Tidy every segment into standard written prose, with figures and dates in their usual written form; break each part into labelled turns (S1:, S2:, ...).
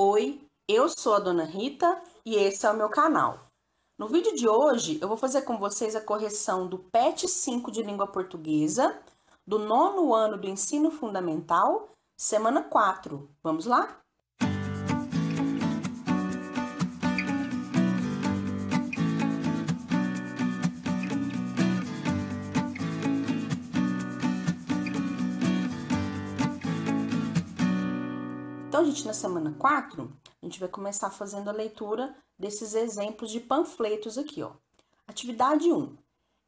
S1: Oi, eu sou a Dona Rita e esse é o meu canal. No vídeo de hoje, eu vou fazer com vocês a correção do PET 5 de língua portuguesa, do 9º ano do ensino fundamental, semana 4. Vamos lá? Então, gente, na semana 4, a gente vai começar fazendo a leitura desses exemplos de panfletos aqui, ó. Atividade 1.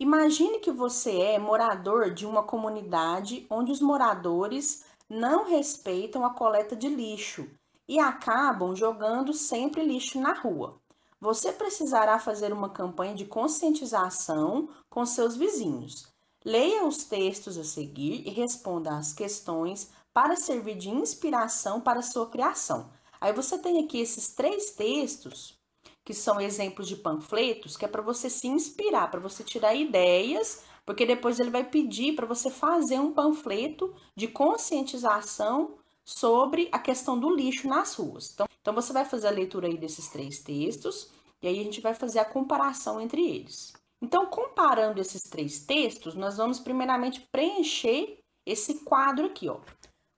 S1: Imagine que você é morador de uma comunidade onde os moradores não respeitam a coleta de lixo e acabam jogando sempre lixo na rua. Você precisará fazer uma campanha de conscientização com seus vizinhos. Leia os textos a seguir e responda às questões para servir de inspiração para a sua criação. Aí você tem aqui esses 3 textos, que são exemplos de panfletos, que é para você se inspirar, para você tirar ideias, porque depois ele vai pedir para você fazer um panfleto de conscientização sobre a questão do lixo nas ruas. Então você vai fazer a leitura aí desses 3 textos, e aí a gente vai fazer a comparação entre eles. Então, comparando esses 3 textos, nós vamos primeiramente preencher esse quadro aqui, ó.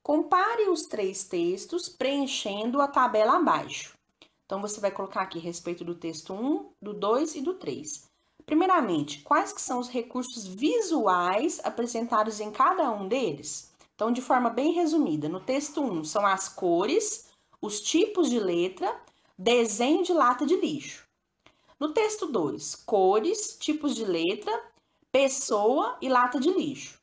S1: Compare os 3 textos preenchendo a tabela abaixo. Então, você vai colocar aqui a respeito do texto 1, do 2 e do 3. Primeiramente, quais que são os recursos visuais apresentados em cada um deles? Então, de forma bem resumida, no texto 1 são as cores, os tipos de letra, desenho de lata de lixo. No texto 2, cores, tipos de letra, pessoa e lata de lixo.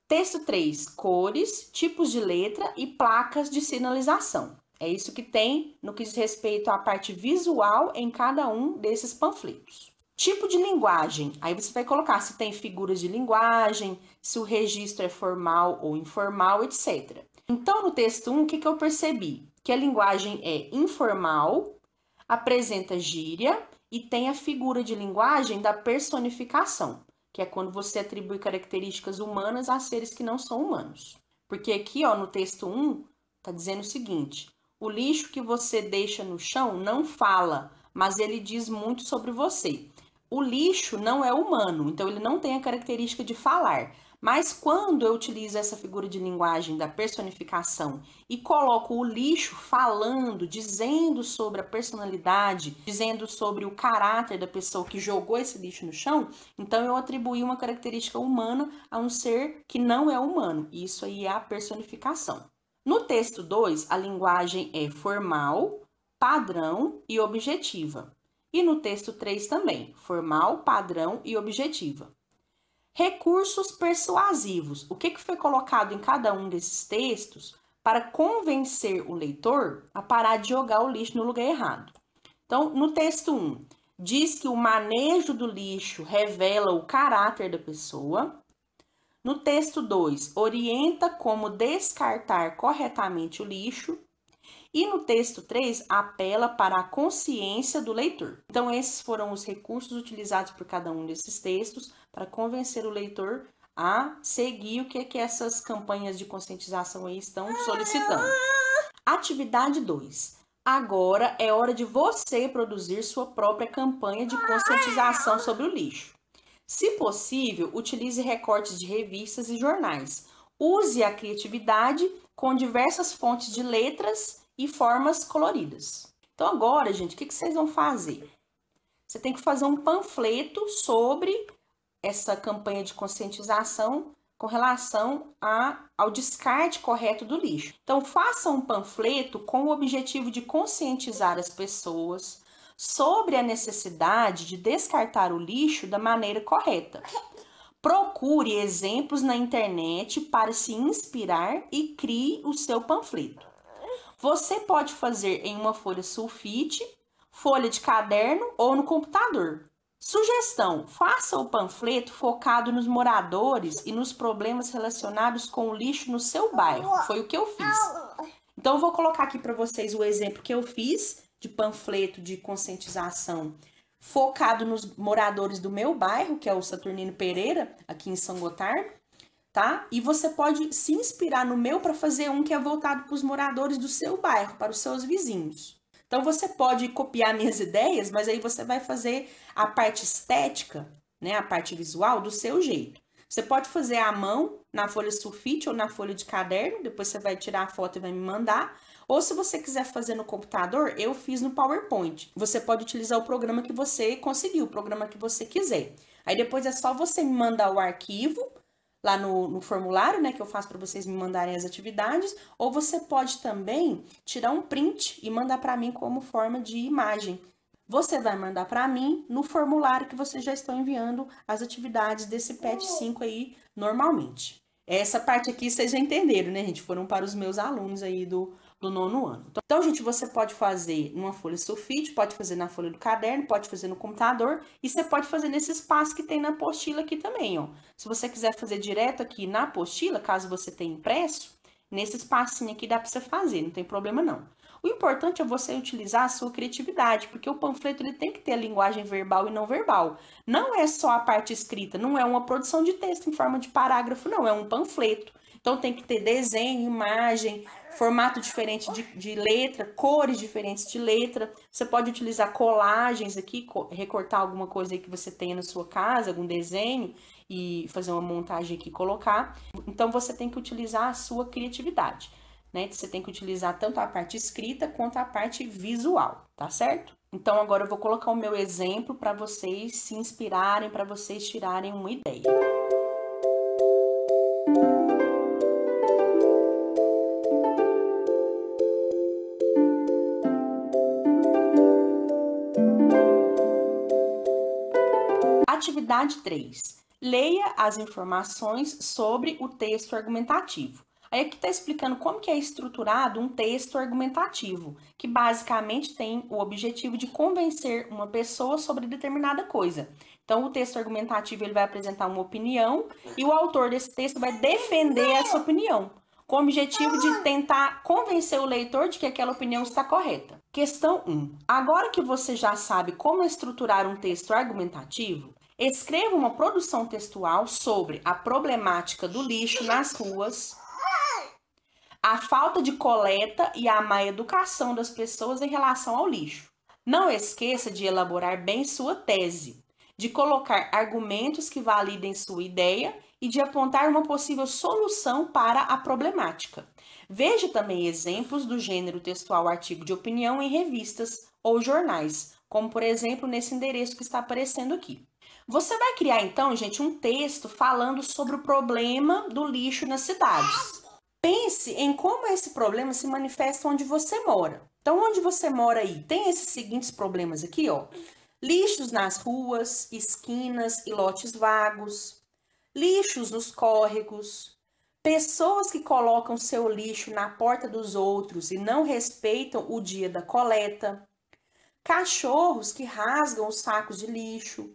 S1: Texto 3, cores, tipos de letra e placas de sinalização. É isso que tem no que diz respeito à parte visual em cada um desses panfletos. Tipo de linguagem, aí você vai colocar se tem figuras de linguagem, se o registro é formal ou informal, etc. Então, no texto 1, o que eu percebi? Que a linguagem é informal, apresenta gíria e tem a figura de linguagem da personificação, que é quando você atribui características humanas a seres que não são humanos. Porque aqui, ó, no texto 1, tá dizendo o seguinte: o lixo que você deixa no chão não fala, mas ele diz muito sobre você. O lixo não é humano, então ele não tem a característica de falar. Mas quando eu utilizo essa figura de linguagem da personificação e coloco o lixo falando, dizendo sobre a personalidade, dizendo sobre o caráter da pessoa que jogou esse lixo no chão, então eu atribuí uma característica humana a um ser que não é humano. Isso aí é a personificação. No texto 2, a linguagem é formal, padrão e objetiva. E no texto 3 também, formal, padrão e objetiva. Recursos persuasivos. O que foi colocado em cada um desses textos para convencer o leitor a parar de jogar o lixo no lugar errado? Então, no texto 1, diz que o manejo do lixo revela o caráter da pessoa. No texto 2, orienta como descartar corretamente o lixo. E no texto 3, apela para a consciência do leitor. Então, esses foram os recursos utilizados por cada um desses textos para convencer o leitor a seguir o que essas campanhas de conscientização aí estão solicitando. Atividade 2. Agora é hora de você produzir sua própria campanha de conscientização sobre o lixo. Se possível, utilize recortes de revistas e jornais. Use a criatividade com diversas fontes de letras e formas coloridas. Então, agora, gente, o que vocês vão fazer? Você tem que fazer um panfleto sobre essa campanha de conscientização com relação ao descarte correto do lixo. Então, faça um panfleto com o objetivo de conscientizar as pessoas sobre a necessidade de descartar o lixo da maneira correta. Procure exemplos na internet para se inspirar e crie o seu panfleto. Você pode fazer em uma folha sulfite, folha de caderno ou no computador. Sugestão: faça o panfleto focado nos moradores e nos problemas relacionados com o lixo no seu bairro. Foi o que eu fiz. Então, eu vou colocar aqui para vocês o exemplo que eu fiz de panfleto de conscientização focado nos moradores do meu bairro, que é o Saturnino Pereira, aqui em São Gotardo. tá? E você pode se inspirar no meu para fazer um que é voltado para os moradores do seu bairro, para os seus vizinhos. Então você pode copiar minhas ideias, mas aí você vai fazer a parte estética, né, a parte visual do seu jeito. Você pode fazer à mão, na folha sulfite ou na folha de caderno, depois você vai tirar a foto e vai me mandar. Ou se você quiser fazer no computador, eu fiz no PowerPoint. Você pode utilizar o programa que você conseguiu, o programa que você quiser. Aí depois é só você me mandar o arquivo lá no formulário, né, que eu faço para vocês me mandarem as atividades, ou você pode também tirar um print e mandar para mim como forma de imagem. Você vai mandar para mim no formulário que vocês já estão enviando as atividades desse PET 5 aí normalmente. Essa parte aqui vocês já entenderam, né, gente? Foram para os meus alunos aí do nono ano. Então, gente, você pode fazer numa folha sulfite, pode fazer na folha do caderno, pode fazer no computador e você pode fazer nesse espaço que tem na apostila aqui também, ó. Se você quiser fazer direto aqui na apostila, caso você tenha impresso, nesse espacinho aqui dá para você fazer, não tem problema não. O importante é você utilizar a sua criatividade, porque o panfleto ele tem que ter a linguagem verbal e não verbal. Não é só a parte escrita, não é uma produção de texto em forma de parágrafo, não, é um panfleto. Então tem que ter desenho, imagem, formato diferente de letra, cores diferentes de letra. Você pode utilizar colagens aqui, recortar alguma coisa aí que você tenha na sua casa, algum desenho, e fazer uma montagem aqui e colocar. Então você tem que utilizar a sua criatividade, né? Você tem que utilizar tanto a parte escrita quanto a parte visual, tá certo? Então agora eu vou colocar o meu exemplo para vocês se inspirarem, para vocês tirarem uma ideia. Atividade 3. Leia as informações sobre o texto argumentativo. Aí aqui está explicando como que é estruturado um texto argumentativo, que basicamente tem o objetivo de convencer uma pessoa sobre determinada coisa. Então, o texto argumentativo ele vai apresentar uma opinião e o autor desse texto vai defender essa opinião, com o objetivo de tentar convencer o leitor de que aquela opinião está correta. Questão 1. Agora que você já sabe como estruturar um texto argumentativo, escreva uma produção textual sobre a problemática do lixo nas ruas, a falta de coleta e a má educação das pessoas em relação ao lixo. Não esqueça de elaborar bem sua tese, de colocar argumentos que validem sua ideia e de apontar uma possível solução para a problemática. Veja também exemplos do gênero textual artigo de opinião em revistas ou jornais, como por exemplo nesse endereço que está aparecendo aqui. Você vai criar então, gente, um texto falando sobre o problema do lixo nas cidades. Pense em como esse problema se manifesta onde você mora. Então, onde você mora aí, tem esses seguintes problemas aqui, ó. Lixos nas ruas, esquinas e lotes vagos, lixos nos córregos, pessoas que colocam seu lixo na porta dos outros e não respeitam o dia da coleta, cachorros que rasgam os sacos de lixo,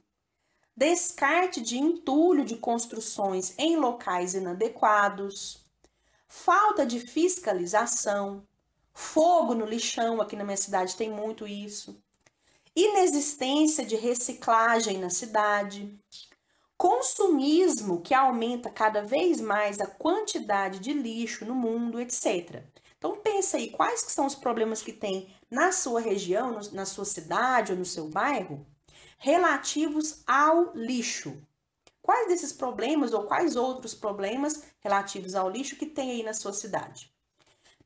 S1: descarte de entulho de construções em locais inadequados, falta de fiscalização, fogo no lixão, aqui na minha cidade tem muito isso, inexistência de reciclagem na cidade, consumismo que aumenta cada vez mais a quantidade de lixo no mundo, etc. Então pensa aí, quais que são os problemas que tem na sua região, na sua cidade ou no seu bairro, relativos ao lixo. Quais desses problemas ou quais outros problemas relativos ao lixo que tem aí na sua cidade?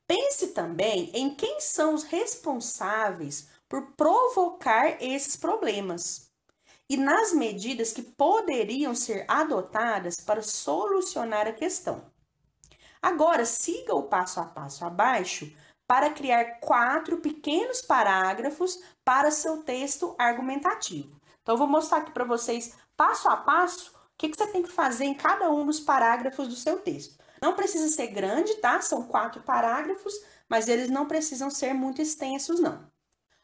S1: Pense também em quem são os responsáveis por provocar esses problemas e nas medidas que poderiam ser adotadas para solucionar a questão. Agora, siga o passo a passo abaixo para criar 4 pequenos parágrafos para seu texto argumentativo. Então, eu vou mostrar aqui para vocês, passo a passo, o que você tem que fazer em cada um dos parágrafos do seu texto. Não precisa ser grande, tá? São 4 parágrafos, mas eles não precisam ser muito extensos, não.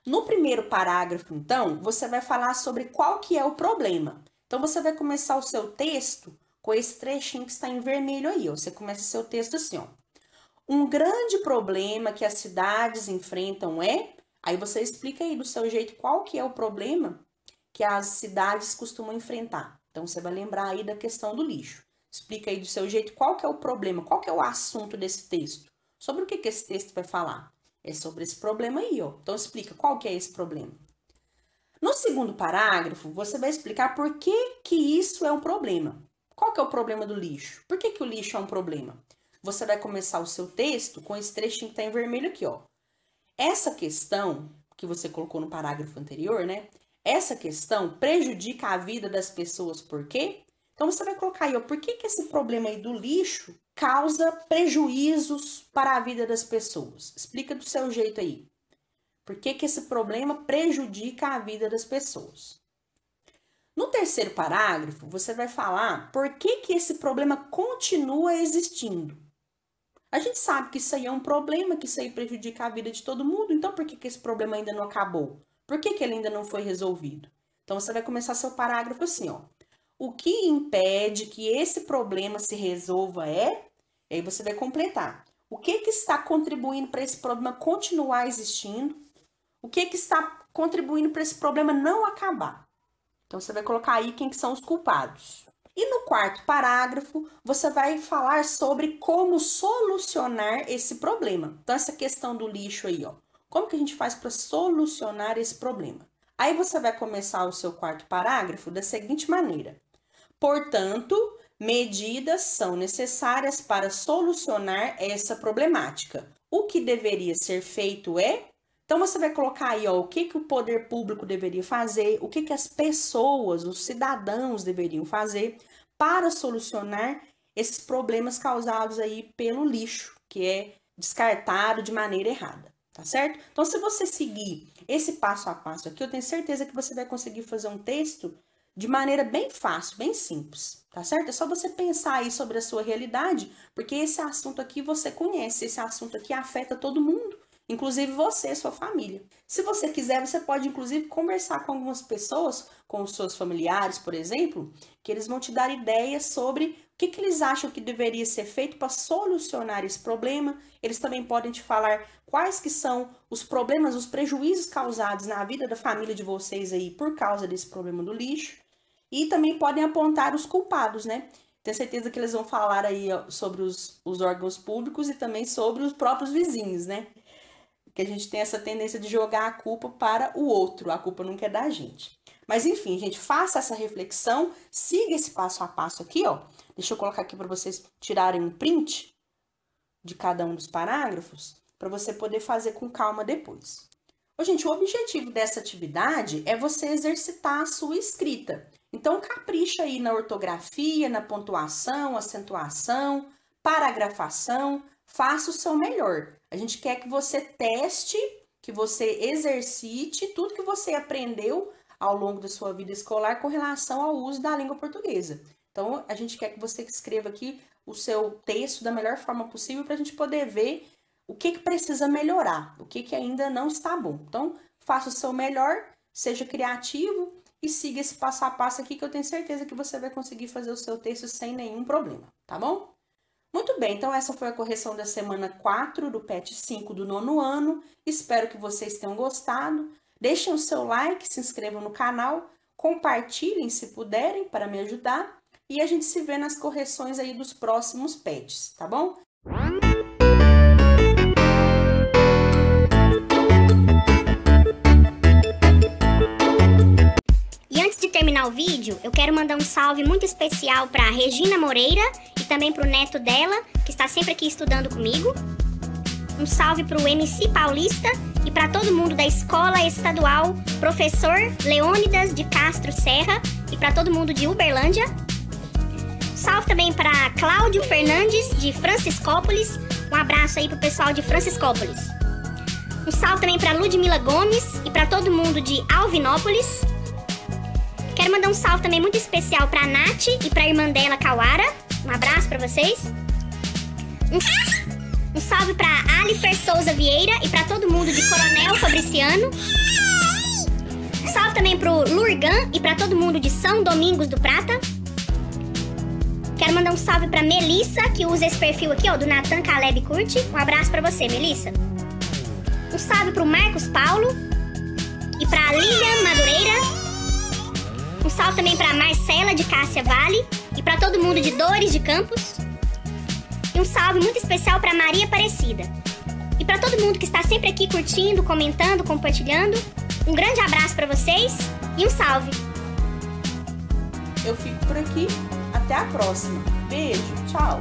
S1: No primeiro parágrafo, então, você vai falar sobre qual que é o problema. Então, você vai começar o seu texto com esse trechinho que está em vermelho aí, ó. Você começa o seu texto assim, ó. Um grande problema que as cidades enfrentam é... Aí você explica aí do seu jeito qual que é o problema que as cidades costumam enfrentar. Então, você vai lembrar aí da questão do lixo. Explica aí do seu jeito qual que é o problema, qual que é o assunto desse texto. Sobre o que esse texto vai falar? É sobre esse problema aí, ó. Então, explica qual que é esse problema. No segundo parágrafo, você vai explicar por que isso é um problema. Qual que é o problema do lixo? Por que o lixo é um problema? Você vai começar o seu texto com esse trechinho que está em vermelho aqui, ó. Essa questão que você colocou no parágrafo anterior, né? Essa questão prejudica a vida das pessoas por quê? Então, você vai colocar aí, ó, por que esse problema aí do lixo causa prejuízos para a vida das pessoas? Explica do seu jeito aí. Por que esse problema prejudica a vida das pessoas? No terceiro parágrafo, você vai falar por que esse problema continua existindo. A gente sabe que isso aí é um problema, que isso aí prejudica a vida de todo mundo, então por que esse problema ainda não acabou? Por que ele ainda não foi resolvido? Então, você vai começar seu parágrafo assim, ó. O que impede que esse problema se resolva é... E aí você vai completar. O que está contribuindo para esse problema continuar existindo? O que está contribuindo para esse problema não acabar? Então, você vai colocar aí quem que são os culpados. E no quarto parágrafo, você vai falar sobre como solucionar esse problema. Então, essa questão do lixo aí, ó. Como que a gente faz para solucionar esse problema? Aí, você vai começar o seu quarto parágrafo da seguinte maneira. Portanto, medidas são necessárias para solucionar essa problemática. O que deveria ser feito é... Então, você vai colocar aí, ó, o que o poder público deveria fazer, o que as pessoas, os cidadãos deveriam fazer para solucionar esses problemas causados aí pelo lixo, que é descartado de maneira errada, tá certo? Então, se você seguir esse passo a passo aqui, eu tenho certeza que você vai conseguir fazer um texto de maneira bem fácil, bem simples, tá certo? É só você pensar aí sobre a sua realidade, porque esse assunto aqui você conhece, esse assunto aqui afeta todo mundo. Inclusive você e sua família. Se você quiser, você pode inclusive conversar com algumas pessoas, com os seus familiares, por exemplo, que eles vão te dar ideias sobre o que eles acham que deveria ser feito para solucionar esse problema. Eles também podem te falar quais que são os problemas, os prejuízos causados na vida da família de vocês aí por causa desse problema do lixo. E também podem apontar os culpados, né? Tenho certeza que eles vão falar aí sobre os órgãos públicos e também sobre os próprios vizinhos, né? Que a gente tem essa tendência de jogar a culpa para o outro, a culpa não é da gente. Mas enfim, gente, faça essa reflexão, siga esse passo a passo aqui, ó. Deixa eu colocar aqui para vocês tirarem um print de cada um dos parágrafos, para você poder fazer com calma depois. Ô, gente, o objetivo dessa atividade é você exercitar a sua escrita. Então, capricha aí na ortografia, na pontuação, acentuação, paragrafação, faça o seu melhor. A gente quer que você teste, que você exercite tudo que você aprendeu ao longo da sua vida escolar com relação ao uso da língua portuguesa. Então, a gente quer que você escreva aqui o seu texto da melhor forma possível para a gente poder ver o que precisa melhorar, o que ainda não está bom. Então, faça o seu melhor, seja criativo e siga esse passo a passo aqui que eu tenho certeza que você vai conseguir fazer o seu texto sem nenhum problema, tá bom? Muito bem, então essa foi a correção da semana 4 do PET 5 do 9º ano. Espero que vocês tenham gostado. Deixem o seu like, se inscrevam no canal, compartilhem se puderem para me ajudar. E a gente se vê nas correções aí dos próximos PETs, tá bom?
S2: Terminar o vídeo, eu quero mandar um salve muito especial para Regina Moreira e também para o neto dela, que está sempre aqui estudando comigo. Um salve para o MC Paulista e para todo mundo da Escola Estadual Professor Leônidas de Castro Serra e para todo mundo de Uberlândia. Salve também para Cláudio Fernandes de Franciscópolis. Um abraço aí pro pessoal de Franciscópolis. Um salve também para Ludmila Gomes e para todo mundo de Alvinópolis. Quero mandar um salve também muito especial pra Nath e pra irmã dela, Kawara. Um abraço pra vocês. Um salve pra Alifer Souza Vieira e pra todo mundo de Coronel Fabriciano. Um salve também pro Lurgan e pra todo mundo de São Domingos do Prata. Quero mandar um salve pra Melissa, que usa esse perfil aqui, ó, do Nathan Caleb Curte. Um abraço pra você, Melissa. Um salve pro Marcos Paulo e pra Lilian Madureira. Um salve também para Marcela de Cássia Vale e para todo mundo de Dores de Campos. E um salve muito especial para Maria Aparecida. E para todo mundo que está sempre aqui curtindo, comentando, compartilhando. Um grande abraço para vocês e um salve!
S1: Eu fico por aqui. Até a próxima. Beijo. Tchau.